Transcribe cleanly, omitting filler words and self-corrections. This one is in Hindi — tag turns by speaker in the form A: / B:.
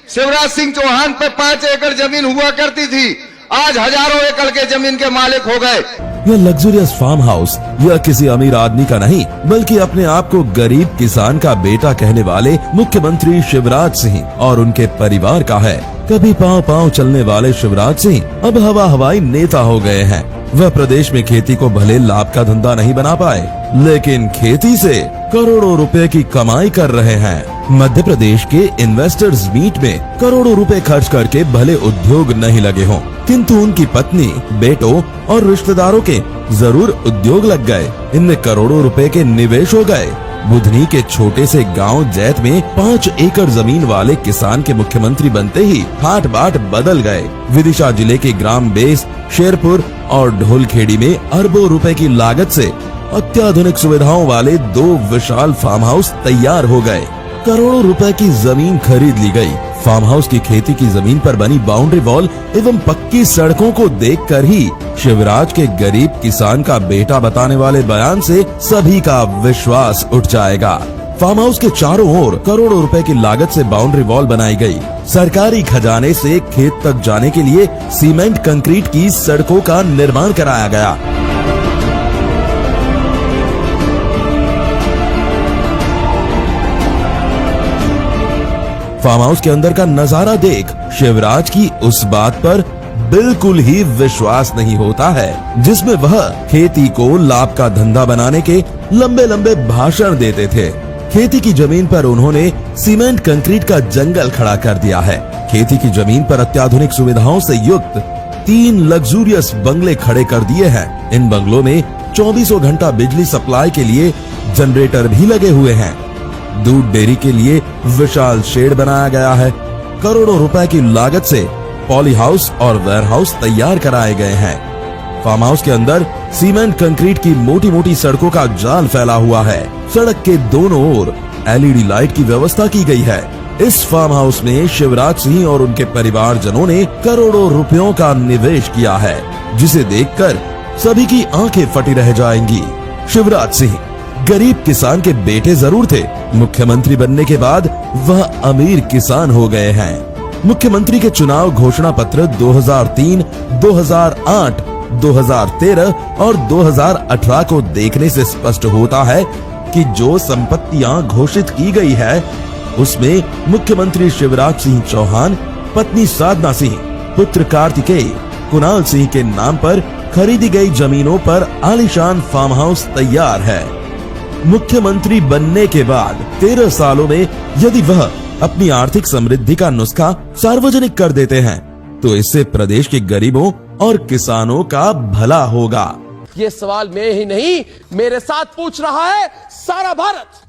A: शिवराज सिंह चौहान पे 5 एकड़ जमीन हुआ करती थी, आज हजारों एकड़ के जमीन के मालिक हो गए।
B: यह लग्जरियस फार्म हाउस यह किसी अमीर आदमी का नहीं, बल्कि अपने आप को गरीब किसान का बेटा कहने वाले मुख्यमंत्री शिवराज सिंह और उनके परिवार का है। कभी पांव पांव चलने वाले शिवराज सिंह अब हवा हवाई नेता हो गए हैं। वह प्रदेश में खेती को भले लाभ का धंधा नहीं बना पाए, लेकिन खेती से करोड़ों रुपए की कमाई कर रहे हैं। मध्य प्रदेश के इन्वेस्टर्स मीट में करोड़ों रुपए खर्च करके भले उद्योग नहीं लगे हों, किंतु उनकी पत्नी, बेटों और रिश्तेदारों के जरूर उद्योग लग गए। इनमें करोड़ों रुपए के निवेश हो गए। बुधनी के छोटे से गांव जैत में 5 एकड़ जमीन वाले किसान के मुख्यमंत्री बनते ही ठाट बाट बदल गए। विदिशा जिले के ग्राम बेस, शेरपुर और ढोलखेड़ी में अरबों रुपए की लागत से अत्याधुनिक सुविधाओं वाले 2 विशाल फार्म हाउस तैयार हो गए। करोड़ों रुपए की जमीन खरीद ली गई। फार्म हाउस की खेती की जमीन पर बनी बाउंड्री वॉल एवं पक्की सड़कों को देखकर ही शिवराज के गरीब किसान का बेटा बताने वाले बयान से सभी का विश्वास उठ जाएगा। फार्म हाउस के चारों ओर करोड़ों रुपए की लागत से बाउंड्री वॉल बनाई गई। सरकारी खजाने से खेत तक जाने के लिए सीमेंट कंक्रीट की सड़कों का निर्माण कराया गया। फार्म हाउस के अंदर का नजारा देख शिवराज की उस बात पर बिल्कुल ही विश्वास नहीं होता है, जिसमें वह खेती को लाभ का धंधा बनाने के लंबे लंबे भाषण देते थे। खेती की जमीन पर उन्होंने सीमेंट कंक्रीट का जंगल खड़ा कर दिया है। खेती की जमीन पर अत्याधुनिक सुविधाओं से युक्त 3 लग्जूरियस बंगले खड़े कर दिए हैं। इन बंगलों में 24 घंटा बिजली सप्लाई के लिए जनरेटर भी लगे हुए हैं। दूध डेयरी के लिए विशाल शेड बनाया गया है। करोड़ों रुपए की लागत से पॉली हाउस और वेयर हाउस तैयार कराए गए हैं। फार्म हाउस के अंदर सीमेंट कंक्रीट की मोटी मोटी सड़कों का जाल फैला हुआ है। सड़क के दोनों ओर LED लाइट की व्यवस्था की गई है। इस फार्म हाउस में शिवराज सिंह और उनके परिवारजनों ने करोड़ों रुपयों का निवेश किया है, जिसे देखकर सभी की आंखें फटी रह जाएंगी। शिवराज सिंह गरीब किसान के बेटे जरूर थे, मुख्यमंत्री बनने के बाद वह अमीर किसान हो गए हैं। मुख्यमंत्री के चुनाव घोषणा पत्र 2003, 2008, 2013 और 2018 को देखने से स्पष्ट होता है कि जो संपत्तियां घोषित की गई है, उसमें मुख्यमंत्री शिवराज सिंह चौहान, पत्नी साधना सिंह, पुत्र कार्तिकेय, कुणाल सिंह के नाम पर खरीदी गई जमीनों पर आलीशान फार्म हाउस तैयार है। मुख्यमंत्री बनने के बाद 13 सालों में यदि वह अपनी आर्थिक समृद्धि का नुस्खा सार्वजनिक कर देते हैं, तो इससे प्रदेश के गरीबों और किसानों का भला होगा।
C: ये सवाल मैं ही नहीं, मेरे साथ पूछ रहा है सारा भारत।